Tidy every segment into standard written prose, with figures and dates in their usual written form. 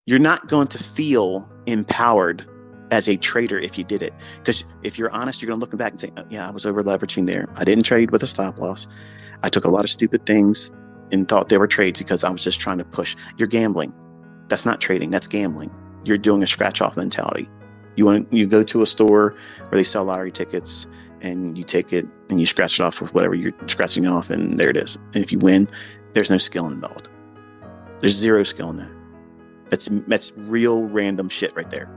You're not going to feel empowered as a trader if you did it. Because if you're honest, you're going to look back and say, oh, yeah, I was over leveraging there. I didn't trade with a stop loss. I took a lot of stupid things and thought they were trades because I was just trying to push. You're gambling. That's not trading. That's gambling. You're doing a scratch off mentality. You go to a store where they sell lottery tickets and you take it and you scratch it off with whatever you're scratching off, and there it is. And if you win, there's no skill involved. There's zero skill in that. That's real random shit right there.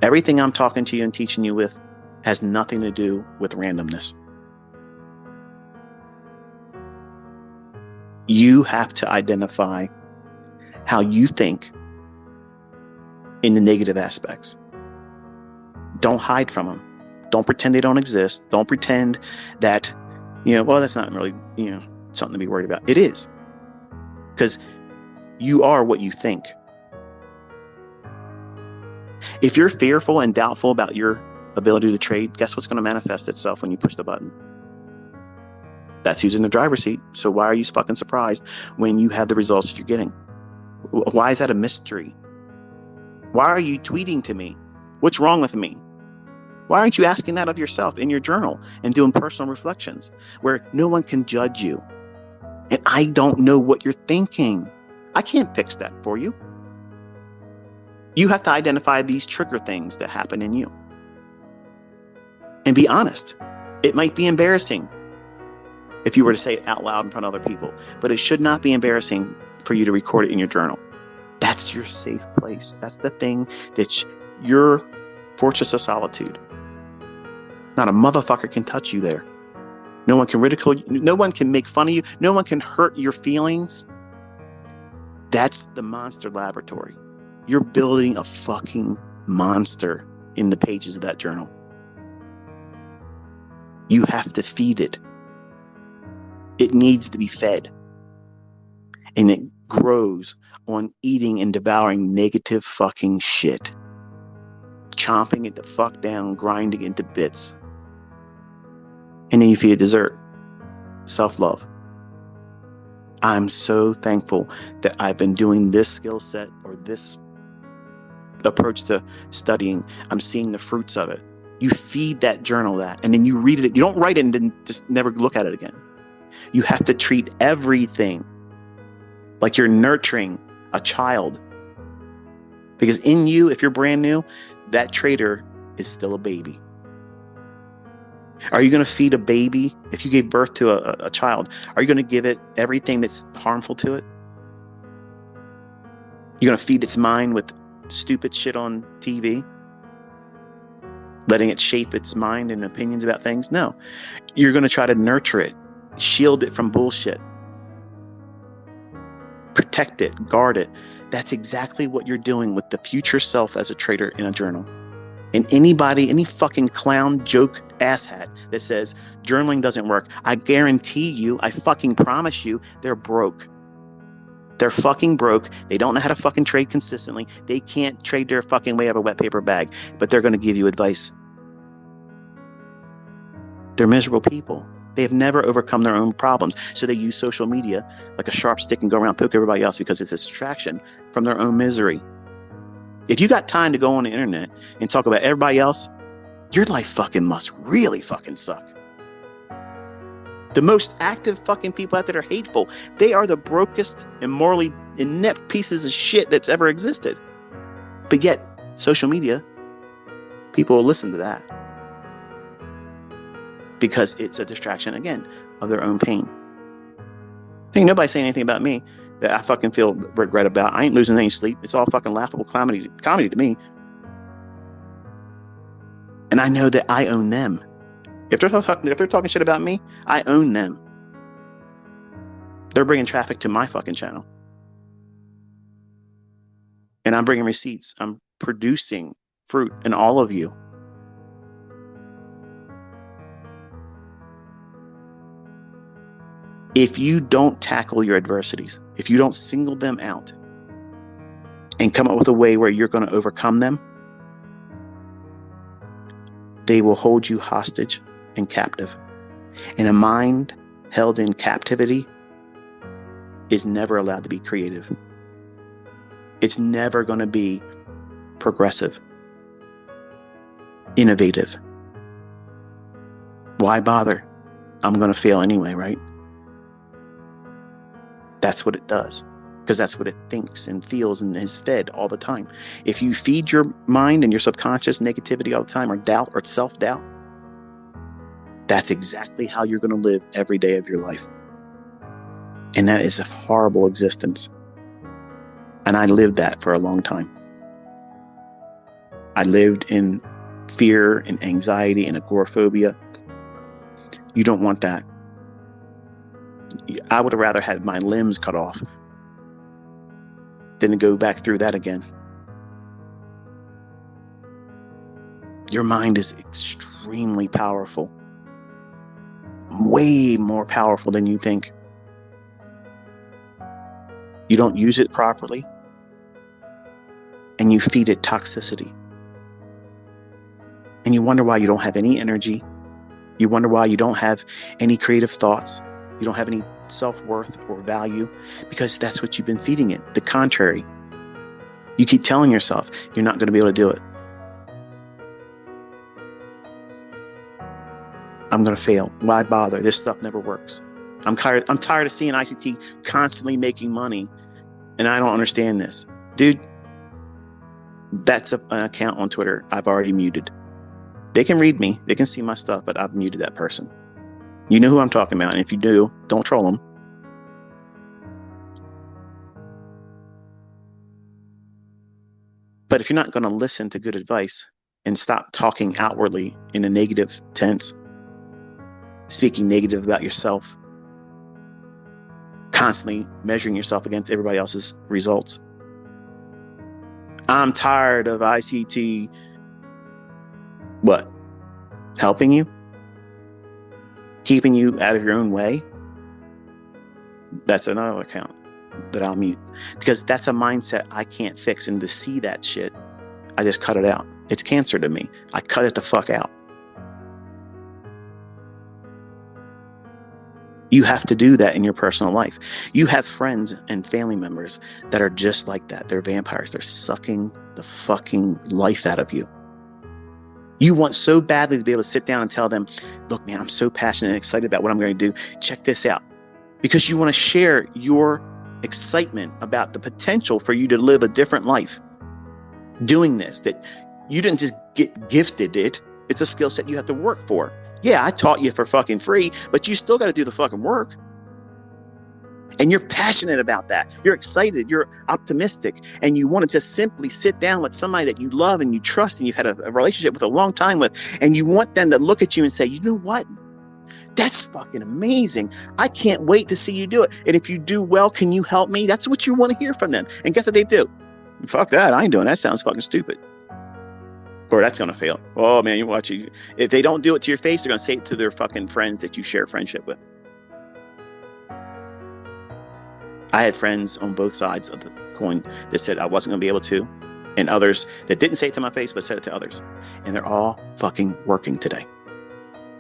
Everything I'm talking to you and teaching you with has nothing to do with randomness. You have to identify how you think in the negative aspects. Don't hide from them. Don't pretend they don't exist. Don't pretend that, well, that's not really, something to be worried about. It is. Because you are what you think. If you're fearful and doubtful about your ability to trade, guess what's going to manifest itself when you push the button? That's who's in the driver's seat. So why are you fucking surprised when you have the results that you're getting? Why is that a mystery? Why are you tweeting to me? What's wrong with me? Why aren't you asking that of yourself in your journal and doing personal reflections where no one can judge you? And I don't know what you're thinking. I can't fix that for you. You have to identify these trigger things that happen in you. And be honest. It might be embarrassing if you were to say it out loud in front of other people, but it should not be embarrassing for you to record it in your journal. That's your safe place. That's the thing that's your fortress of solitude. Not a motherfucker can touch you there. No one can ridicule you. No one can make fun of you. No one can hurt your feelings. That's the monster laboratory. You're building a fucking monster in the pages of that journal. You have to feed it. It needs to be fed. And it grows on eating and devouring negative fucking shit. Chomping it the fuck down, grinding it into bits. And then you feed it dessert. Self-love. I'm so thankful that I've been doing this skill set or this approach to studying. I'm seeing the fruits of it. You feed that journal that, and then you read it. You don't write it and then just never look at it again. You have to treat everything like you're nurturing a child. Because in you, if you're brand new, that trader is still a baby. Are you going to feed a baby? If you gave birth to a child, are you going to give it everything that's harmful to it? You're going to feed its mind with stupid shit on TV? Letting it shape its mind and opinions about things? No. You're going to try to nurture it, shield it from bullshit, protect it, guard it. That's exactly what you're doing with the future self as a trader in a journal. And anybody, any fucking clown joke asshat that says journaling doesn't work, I guarantee you, I fucking promise you, they're broke. They're fucking broke. They don't know how to fucking trade consistently. They can't trade their fucking way out of a wet paper bag, but they're going to give you advice. They're miserable people. They have never overcome their own problems. So they use social media like a sharp stick and go around poke everybody else because it's a distraction from their own misery. If you got time to go on the internet and talk about everybody else, your life fucking must really fucking suck. The most active fucking people out there are hateful. They are the brokest and morally inept pieces of shit that's ever existed. But yet, social media, people will listen to that. Because it's a distraction, again, of their own pain. Ain't nobody saying anything about me that I fucking feel regret about. I ain't losing any sleep. It's all fucking laughable comedy to me. And I know that I own them. If they're talking shit about me, I own them. They're bringing traffic to my fucking channel. And I'm bringing receipts. I'm producing fruit in all of you. If you don't tackle your adversities, if you don't single them out and come up with a way where you're going to overcome them, they will hold you hostage and captive. And a mind held in captivity is never allowed to be creative. It's never going to be progressive, innovative. Why bother? I'm going to fail anyway, right? That's what it does, because that's what it thinks and feels and is fed all the time. If you feed your mind and your subconscious negativity all the time, or doubt or self-doubt, that's exactly how you're going to live every day of your life. And that is a horrible existence. And I lived that for a long time. I lived in fear and anxiety and agoraphobia. You don't want that. I would have rather had my limbs cut off than to go back through that again. Your mind is extremely powerful. Way more powerful than you think. You don't use it properly, and you feed it toxicity. And you wonder why you don't have any energy. You wonder why you don't have any creative thoughts. You don't have any self-worth or value, because that's what you've been feeding it. The contrary. You keep telling yourself you're not going to be able to do it. I'm going to fail. Why bother? This stuff never works. I'm tired of seeing ICT constantly making money, and I don't understand this. Dude, that's an account on Twitter I've already muted. They can read me. They can see my stuff, but I've muted that person. You know who I'm talking about, and if you do, don't troll them. But if you're not going to listen to good advice and stop talking outwardly in a negative tense, speaking negative about yourself, constantly measuring yourself against everybody else's results. I'm tired of ICT. What? Helping you? Keeping you out of your own way? That's another account that I'll mute, because that's a mindset I can't fix. And to see that shit, I just cut it out. It's cancer to me. I cut it the fuck out. You have to do that in your personal life. You have friends and family members that are just like that. They're vampires. They're sucking the fucking life out of you. You want so badly to be able to sit down and tell them, look, man, I'm so passionate and excited about what I'm going to do. Check this out. Because you want to share your excitement about the potential for you to live a different life. Doing this, that you didn't just get gifted it. It's a skill set you have to work for. Yeah, I taught you for fucking free, but you still got to do the fucking work. And you're passionate about that. You're excited. You're optimistic. And you want to just simply sit down with somebody that you love and you trust and you've had a relationship with a long time with. And you want them to look at you and say, you know what? That's fucking amazing. I can't wait to see you do it. And if you do well, can you help me? That's what you want to hear from them. And guess what they do? Fuck that. I ain't doing that. That sounds fucking stupid. Or that's going to fail. Oh, man, you watch it. If they don't do it to your face, they're going to say it to their fucking friends that you share friendship with. I had friends on both sides of the coin that said I wasn't going to be able to, and others that didn't say it to my face, but said it to others. And they're all fucking working today.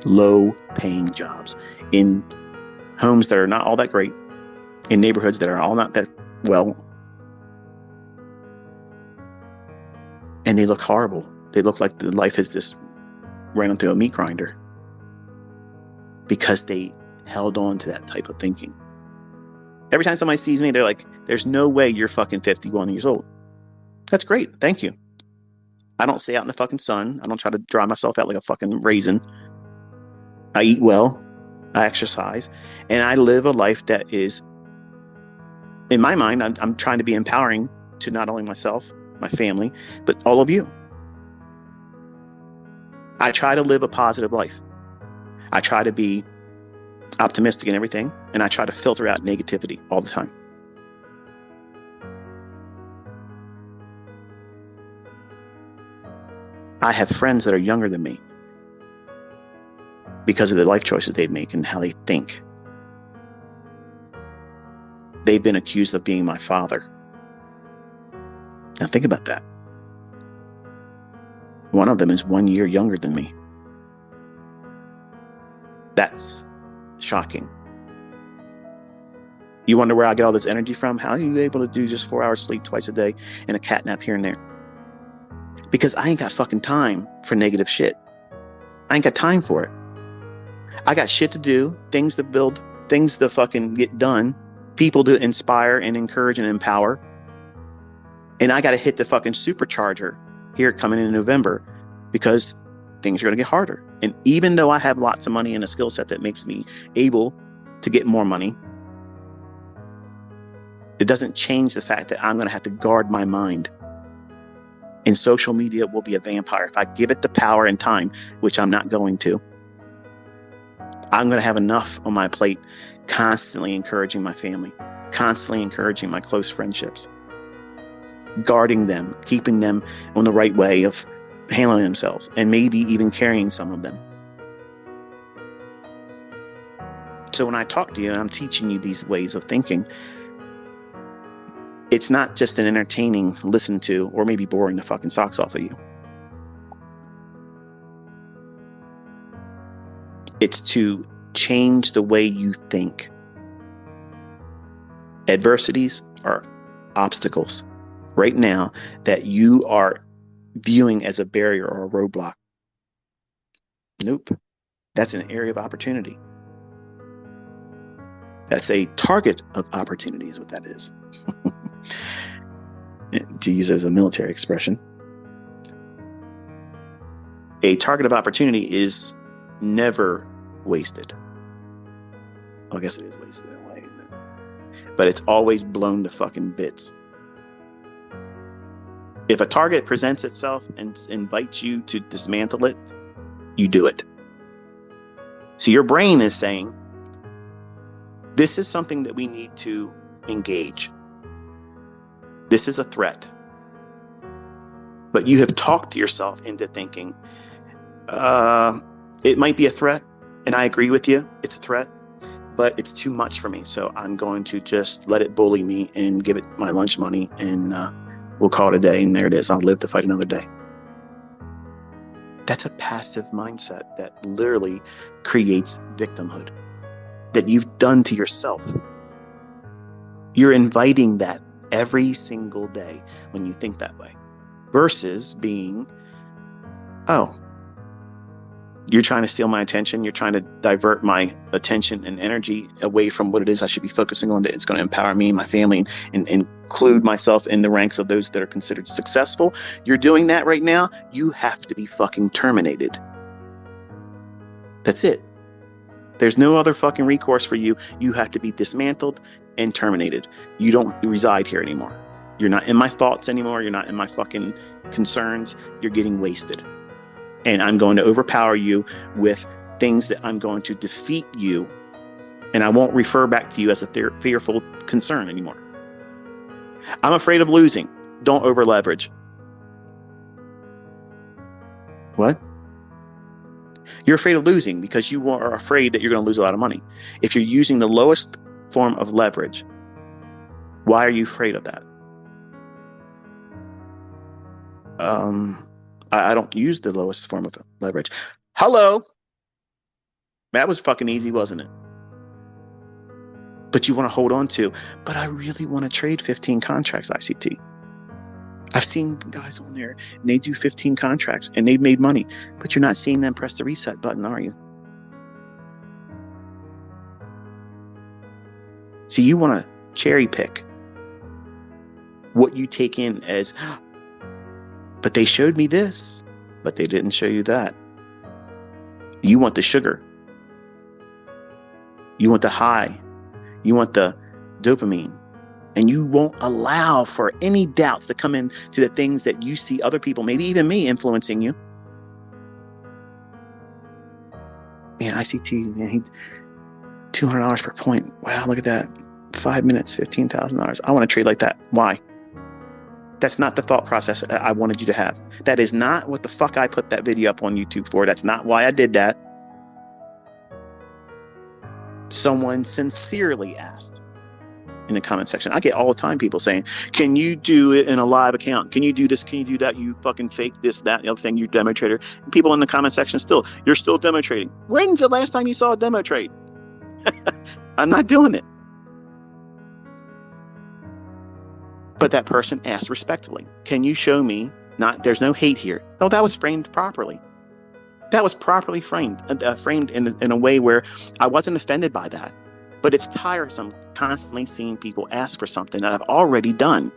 Low-paying jobs in homes that are not all that great, in neighborhoods that are all not that well. And they look horrible. They look like the life has just ran through a meat grinder because they held on to that type of thinking. Every time somebody sees me, they're like, there's no way you're fucking 51 years old. That's great. Thank you. I don't stay out in the fucking sun. I don't try to dry myself out like a fucking raisin. I eat well. I exercise. And I live a life that is, in my mind, I'm trying to be empowering to not only myself, my family, but all of you. I try to live a positive life. I try to be optimistic in everything, and I try to filter out negativity all the time. I have friends that are younger than me because of the life choices they make and how they think. They've been accused of being my father. Now think about that. One of them is 1 year younger than me. That's shocking. You wonder where I get all this energy from? How are you able to do just 4 hours sleep twice a day and a cat nap here and there? Because I ain't got fucking time for negative shit. I ain't got time for it. I got shit to do, things to build, things to fucking get done, people to inspire and encourage and empower. And I got to hit the fucking supercharger here coming in November because things are going to get harder. And even though I have lots of money and a skill set that makes me able to get more money, it doesn't change the fact that I'm going to have to guard my mind. And social media will be a vampire. If I give it the power and time, which I'm not going to, I'm going to have enough on my plate constantly encouraging my family, constantly encouraging my close friendships, guarding them, keeping them on the right way of handling themselves, and maybe even carrying some of them. So when I talk to you and I'm teaching you these ways of thinking, it's not just an entertaining listen to or maybe boring the fucking socks off of you. It's to change the way you think. Adversities are obstacles right now that you are viewing as a barrier or a roadblock. Nope. That's an area of opportunity. That's a target of opportunity is what that is. To use as a military expression. A target of opportunity is never wasted. Well, I guess it is wasted in a way, but it's always blown to fucking bits. If a target presents itself and invites you to dismantle it, you do it. So your brain is saying, this is something that we need to engage. This is a threat. But you have talked yourself into thinking, it might be a threat, and I agree with you, it's a threat, but it's too much for me. So I'm going to just let it bully me and give it my lunch money, and we'll call it a day, and there it is. I'll live to fight another day. That's a passive mindset that literally creates victimhood that you've done to yourself. You're inviting that every single day when you think that way, versus being, oh, you're trying to steal my attention. You're trying to divert my attention and energy away from what it is I should be focusing on, that it's going to empower me and my family and include myself in the ranks of those that are considered successful. You're doing that right now. You have to be fucking terminated. That's it. There's no other fucking recourse for you. You have to be dismantled and terminated. You don't reside here anymore. You're not in my thoughts anymore. You're not in my fucking concerns. You're getting wasted. And I'm going to overpower you with things that I'm going to defeat you. And I won't refer back to you as a fearful concern anymore. I'm afraid of losing. Don't over leverage. What? You're afraid of losing because you are afraid that you're going to lose a lot of money. If you're using the lowest form of leverage, why are you afraid of that? I don't use the lowest form of leverage. Hello. That was fucking easy, wasn't it? But you want to hold on to, but I really want to trade 15 contracts ICT. I've seen guys on there and they do 15 contracts and they've made money, but you're not seeing them press the reset button, are you? See, you want to cherry pick what you take in as, but they showed me this, but they didn't show you that. You want the sugar. You want the high. You want the dopamine. And you won't allow for any doubts to come in to the things that you see other people, maybe even me, influencing you. Man, ICT, man, $200 per point. Wow, look at that. 5 minutes, $15,000. I want to trade like that. Why? That's not the thought process I wanted you to have. That is not what the fuck I put that video up on YouTube for. That's not why I did that. Someone sincerely asked in the comment section. I get all the time people saying, can you do it in a live account? Can you do this? Can you do that? You fucking fake this, that, the other thing, you demo trader. And people in the comment section you're still demo trading. When's the last time you saw a demo trade? I'm not doing it. But that person asked respectfully, can you show me, not, there's no hate here. No, that was framed properly. That was properly framed in a way where I wasn't offended by that. But it's tiresome constantly seeing people ask for something that I've already done.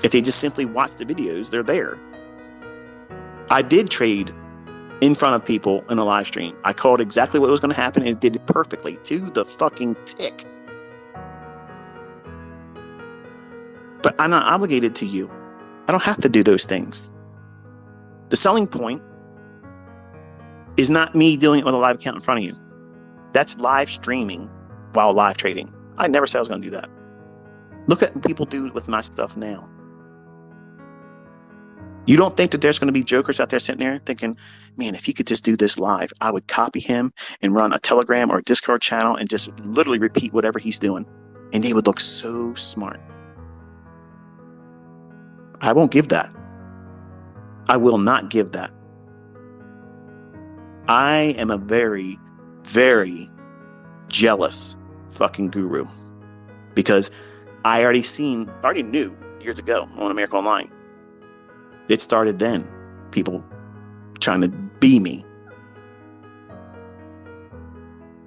If they just simply watch the videos, they're there. I did trade in front of people in a live stream. I called exactly what was going to happen, and it did it perfectly to the fucking tick. But I'm not obligated to you. I don't have to do those things. The selling point is not me doing it with a live account in front of you. That's live streaming while live trading. I never said I was going to do that. Look at what people do with my stuff now. You don't think that there's going to be jokers out there sitting there thinking, man, if he could just do this live, I would copy him and run a Telegram or a Discord channel and just literally repeat whatever he's doing. And they would look so smart. I won't give that. I will not give that. I am a very, very jealous fucking guru, because I already knew years ago on America Online. It started then, people trying to be me.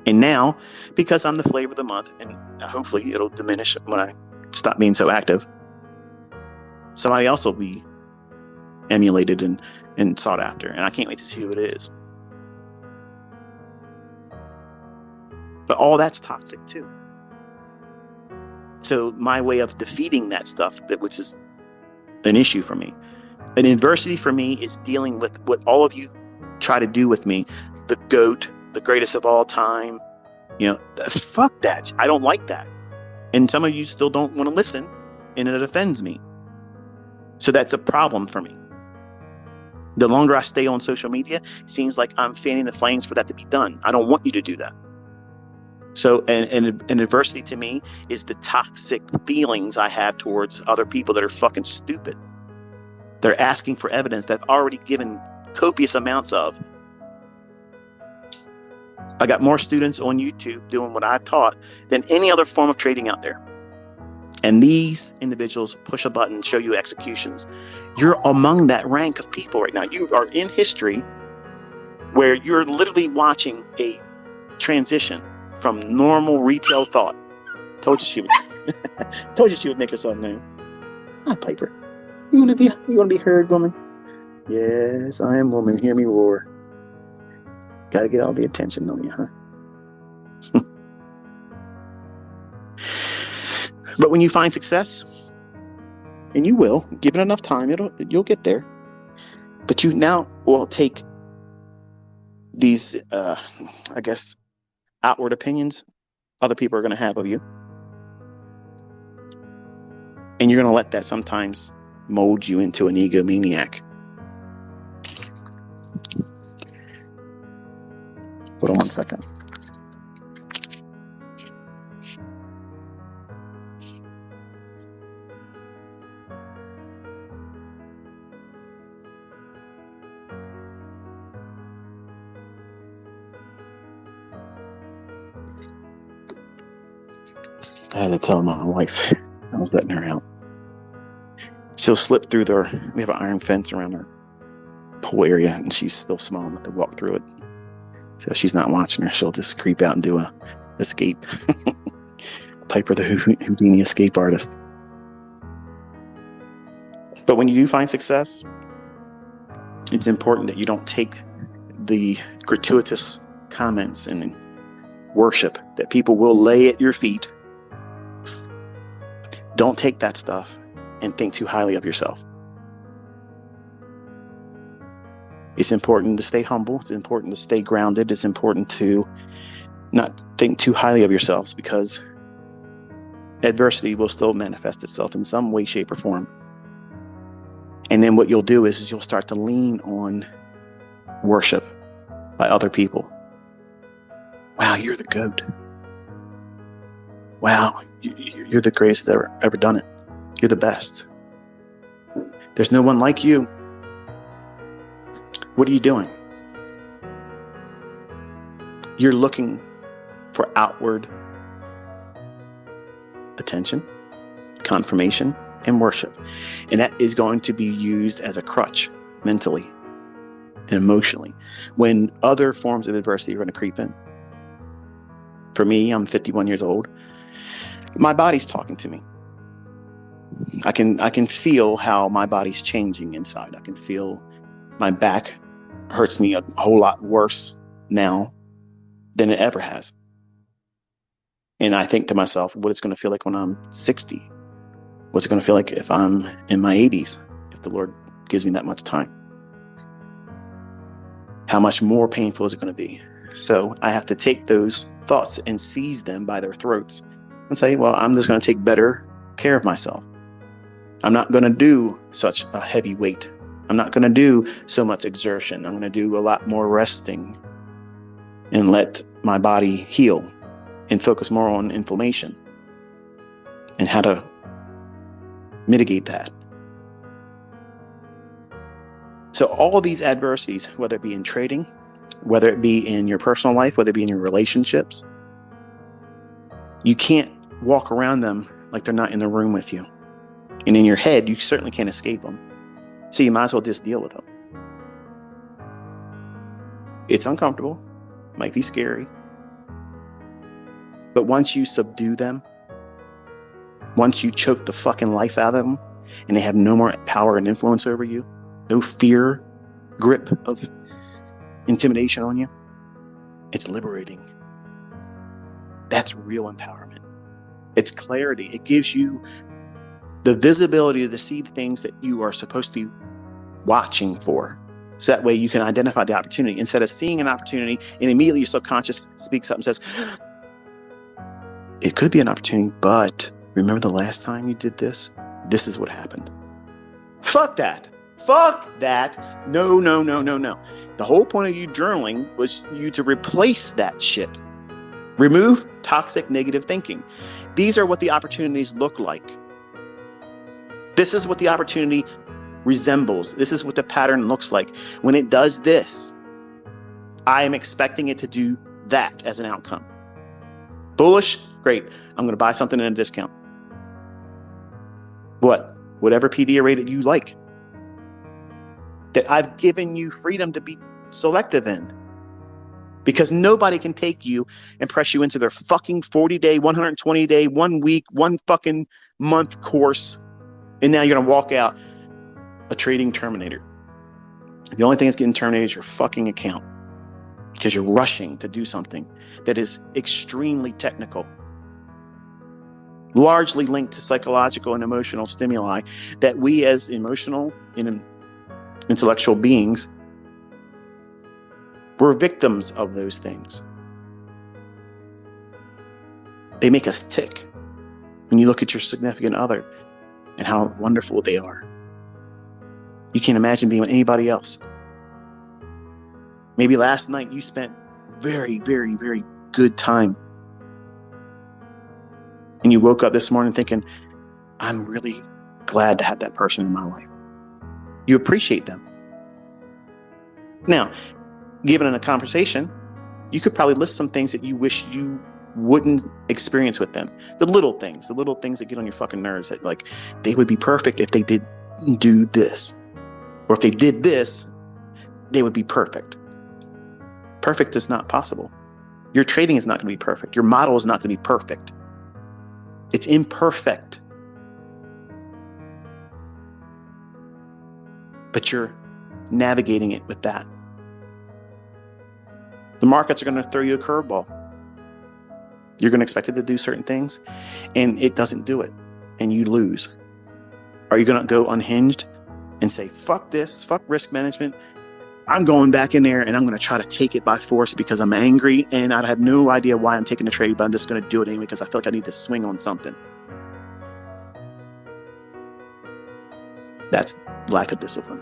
And now, because I'm the flavor of the month, and hopefully it'll diminish when I stop being so active, somebody else will be emulated and sought after. And I can't wait to see who it is. But all that's toxic too. So my way of defeating that stuff, which is an issue for me, an adversity for me, is dealing with what all of you try to do with me. The GOAT, the greatest of all time. Fuck that. I don't like that. And some of you still don't want to listen, and it offends me. So that's a problem for me. The longer I stay on social media, it seems like I'm fanning the flames for that to be done. I don't want you to do that. So an adversity to me is the toxic feelings I have towards other people that are fucking stupid. They're asking for evidence that I've already given copious amounts of. I got more students on YouTube doing what I've taught than any other form of trading out there. And these individuals push a button, show you executions. You're among that rank of people right now. You are in history where you're literally watching a transition from normal retail thought. Told you she would make herself known. Hi, Piper. You wanna be heard, woman? Yes, I am woman. Hear me roar. Gotta get all the attention, don't you, huh? But when you find success, and you will, given enough time, you'll get there. But you now will take these, I guess, outward opinions other people are going to have of you, and you're going to let that sometimes mold you into an egomaniac. Hold on one second. I had to tell my wife I was letting her out. She'll slip through we have an iron fence around our pool area, and she's still small enough to walk through it. So she's not watching her. She'll just creep out and do a escape. Piper the Houdini escape artist. But when you do find success, it's important that you don't take the gratuitous comments and worship that people will lay at your feet. Don't take that stuff and think too highly of yourself. It's important to stay humble. It's important to stay grounded. It's important to not think too highly of yourselves, because adversity will still manifest itself in some way, shape, or form. And then what you'll do is you'll start to lean on worship by other people. Wow, you're the GOAT. Wow, you're the greatest that's ever done it. You're the best. There's no one like you. What are you doing? You're looking for outward attention, confirmation, and worship. And that is going to be used as a crutch mentally and emotionally when other forms of adversity are going to creep in. For me, I'm 51 years old. My body's talking to me. I can feel how my body's changing inside. I can feel my back hurts me a whole lot worse now than it ever has. And I think to myself, what it's going to feel like when I'm 60? What's it going to feel like if I'm in my 80s, if the Lord gives me that much time? How much more painful is it going to be? So I have to take those thoughts and seize them by their throats and say, well, I'm just going to take better care of myself. I'm not going to do such a heavy weight. I'm not going to do so much exertion. I'm going to do a lot more resting and let my body heal and focus more on inflammation and how to mitigate that. So all of these adversities, whether it be in trading, whether it be in your personal life, whether it be in your relationships, you can't walk around them like they're not in the room with you. And in your head, you certainly can't escape them. So you might as well just deal with them. It's uncomfortable, might be scary. But once you subdue them, once you choke the fucking life out of them, and they have no more power and influence over you, no fear, grip of intimidation on you, it's liberating. That's real empowerment. It's clarity. It gives you the visibility to see the things that you are supposed to be watching for. So that way you can identify the opportunity instead of seeing an opportunity and immediately your subconscious speaks up and says, it could be an opportunity, but remember the last time you did this? This is what happened. Fuck that. Fuck that. No, no, no, no, no. The whole point of you journaling was you to replace that shit. Remove toxic negative thinking. These are what the opportunities look like. This is what the opportunity resembles. This is what the pattern looks like. When it does this, I am expecting it to do that as an outcome. Bullish? Great. I'm going to buy something at a discount. What? Whatever PD rate that you like. That I've given you freedom to be selective in. Because nobody can take you and press you into their fucking 40-day, 120-day, 1 week, 1 fucking month course. And now you're going to walk out a trading terminator. The only thing that's getting terminated is your fucking account. Because you're rushing to do something that is extremely technical. Largely linked to psychological and emotional stimuli that we as emotional and intellectual beings, we're victims of those things. They make us tick. When you look at your significant other and how wonderful they are, you can't imagine being with anybody else. Maybe last night you spent very, very, very good time. And you woke up this morning thinking, I'm really glad to have that person in my life. You appreciate them. Now, given in a conversation, you could probably list some things that you wish you wouldn't experience with them. The little things that get on your fucking nerves, that like, they would be perfect if they did do this. Or if they did this, they would be perfect. Perfect is not possible. Your trading is not going to be perfect. Your model is not going to be perfect. It's imperfect. But you're navigating it with that. The markets are going to throw you a curveball. You're going to expect it to do certain things, and it doesn't do it, and you lose. Are you going to go unhinged and say, fuck this, fuck risk management? I'm going back in there and I'm going to try to take it by force because I'm angry and I have no idea why I'm taking the trade, but I'm just going to do it anyway because I feel like I need to swing on something. That's lack of discipline.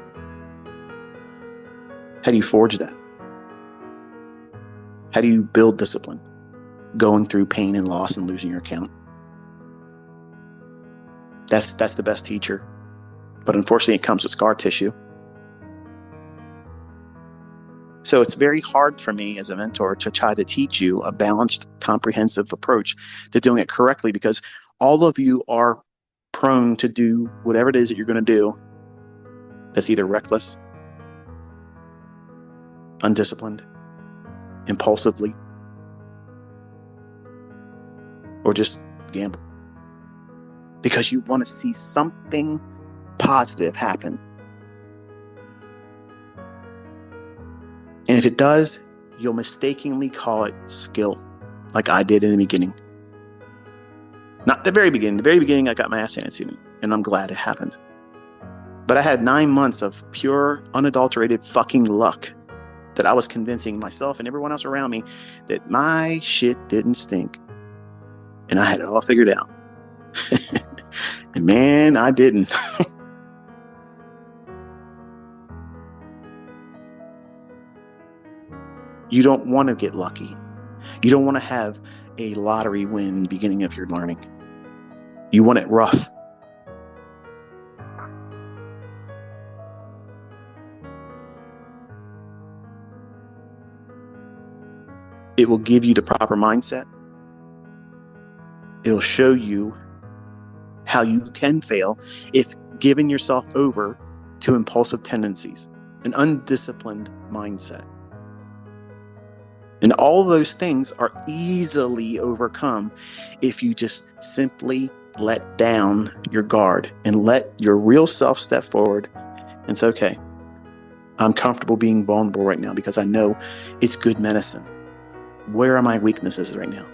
How do you forge that? How do you build discipline? Going through pain and loss and losing your account. That's the best teacher. But unfortunately, it comes with scar tissue. So it's very hard for me as a mentor to try to teach you a balanced, comprehensive approach to doing it correctly because all of you are prone to do whatever it is that you're going to do that's either reckless, undisciplined, impulsively, or just gamble. Because you want to see something positive happen. And if it does, you'll mistakenly call it skill, like I did in the beginning. Not the very beginning. The very beginning, I got my ass handed to me, and I'm glad it happened. But I had 9 months of pure, unadulterated fucking luck that I was convincing myself and everyone else around me that my shit didn't stink. And I had it all figured out. And man, I didn't. You don't want to get lucky. You don't want to have a lottery win beginning of your learning. You want it rough. It will give you the proper mindset. It'll show you how you can fail if giving yourself over to impulsive tendencies, an undisciplined mindset. And all those things are easily overcome if you just simply let down your guard and let your real self step forward and say, okay, I'm comfortable being vulnerable right now because I know it's good medicine. Where are my weaknesses right now?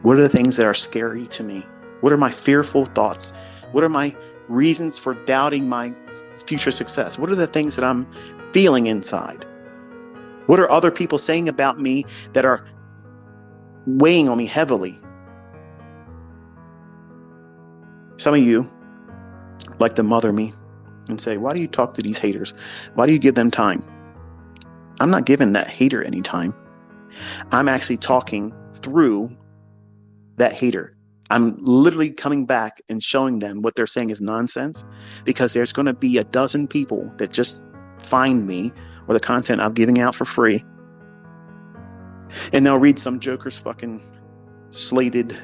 What are the things that are scary to me? What are my fearful thoughts? What are my reasons for doubting my future success? What are the things that I'm feeling inside? What are other people saying about me that are weighing on me heavily? Some of you like to mother me and say, why do you talk to these haters? Why do you give them time? I'm not giving that hater any time. I'm actually talking through that hater. I'm literally coming back and showing them what they're saying is nonsense, because there's going to be a dozen people that just find me or the content I'm giving out for free, and they'll read some joker's fucking slated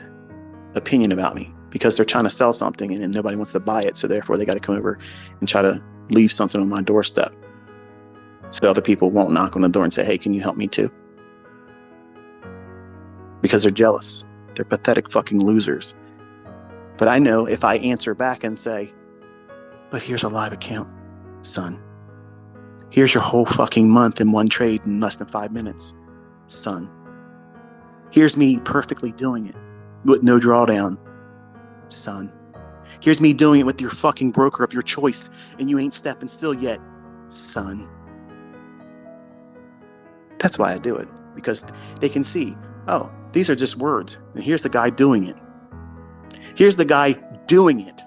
opinion about me because they're trying to sell something and then nobody wants to buy it, so therefore they got to come over and try to leave something on my doorstep so other people won't knock on the door and say, hey, can you help me too? Because they're jealous. They're pathetic fucking losers. But I know if I answer back and say, but here's a live account, son. Here's your whole fucking month in one trade in less than 5 minutes, son. Here's me perfectly doing it with no drawdown, son. Here's me doing it with your fucking broker of your choice and you ain't stepping still yet, son. That's why I do it, because they can see, oh, these are just words. And here's the guy doing it. Here's the guy doing it.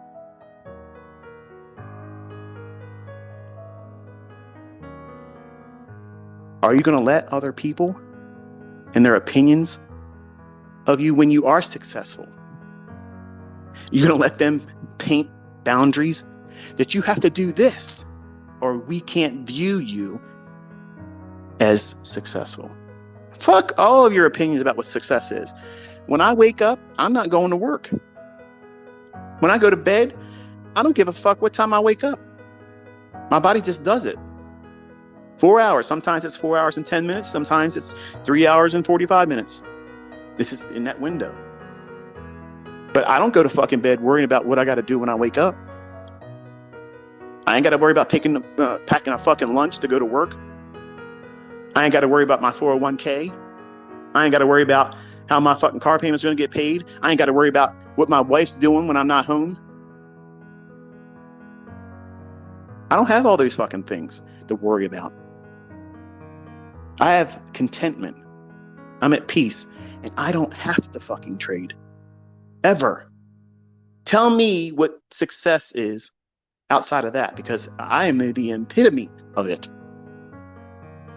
Are you going to let other people and their opinions of you when you are successful? You're going to let them paint boundaries that you have to do this or we can't view you as successful. Fuck all of your opinions about what success is. When I wake up, I'm not going to work. When I go to bed, I don't give a fuck what time I wake up. My body just does it. 4 hours. Sometimes it's 4 hours and 10 minutes. Sometimes it's 3 hours and 45 minutes. This is in that window. But I don't go to fucking bed worrying about what I got to do when I wake up. I ain't got to worry about packing a fucking lunch to go to work. I ain't got to worry about my 401k. I ain't got to worry about how my fucking car payment's going to get paid. I ain't got to worry about what my wife's doing when I'm not home. I don't have all those fucking things to worry about. I have contentment. I'm at peace, and I don't have to fucking trade. Ever. Tell me what success is outside of that, because I am the epitome of it.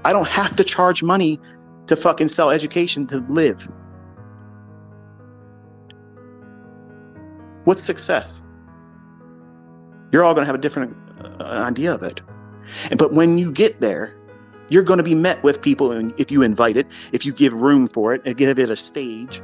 I don't have to charge money to fucking sell education to live. What's success? You're all going to have a different idea of it. But when you get there, you're going to be met with people, and if you invite it, if you give room for it and give it a stage.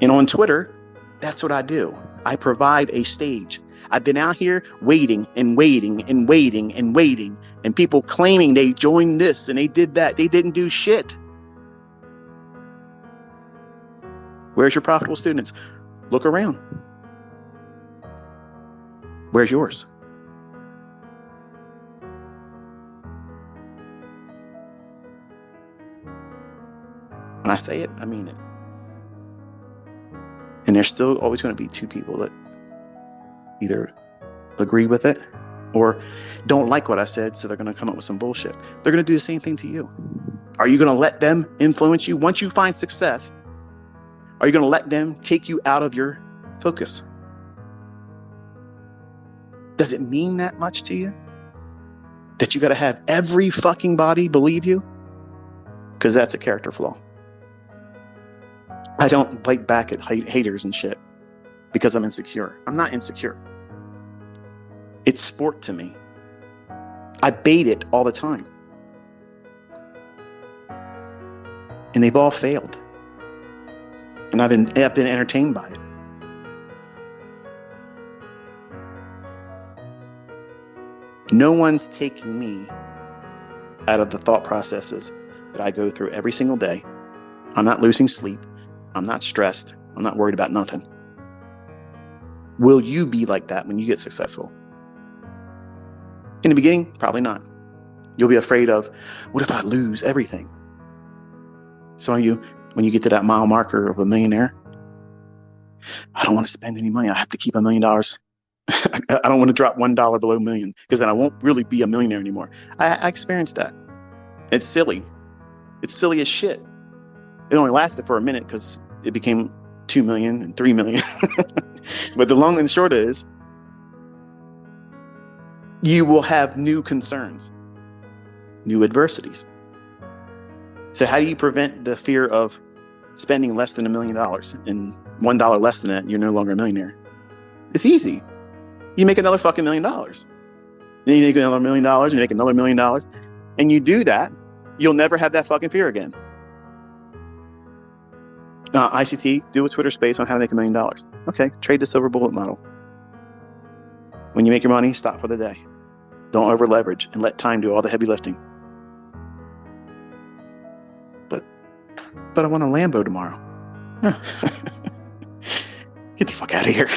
And on Twitter, That's what I do. I provide a stage. I've been out here waiting and waiting and waiting and waiting, and people claiming they joined this and they did that. They didn't do shit. Where's your profitable students? Look around. Where's yours? When I say it, I mean it. And there's still always going to be two people that either agree with it or don't like what I said, so they're going to come up with some bullshit. They're going to do the same thing to you. Are you going to let them influence you? Once you find success, are you going to let them take you out of your focus? Does it mean that much to you? That you got to have every fucking body believe you? Because that's a character flaw. I don't bite back at haters and shit because I'm insecure. I'm not insecure. It's sport to me. I bait it all the time. And they've all failed. And I've been entertained by it. No one's taking me out of the thought processes that I go through every single day. I'm not losing sleep. I'm not stressed. I'm not worried about nothing. Will you be like that when you get successful? In the beginning, probably not. You'll be afraid of, what if I lose everything? Some of you, when you get to that mile marker of a millionaire, I don't want to spend any money. I have to keep $1 million. I don't want to drop $1 below $1 million because then I won't really be a millionaire anymore. I experienced that. It's silly. It's silly as shit. It only lasted for a minute because it became 2 million and 3 million. But the long and short is, you will have new concerns, new adversities. So how do you prevent the fear of spending less than $1 million and $1 less than that, you're no longer a millionaire? It's easy. You make another fucking $1 million. Then you make another $1 million, you make another $1 million, and you do that, you'll never have that fucking fear again. ICT, do a Twitter space on how to make $1 million. Okay, trade the silver bullet model. When you make your money, stop for the day. Don't over leverage and let time do all the heavy lifting. But I want a Lambo tomorrow. Get the fuck out of here.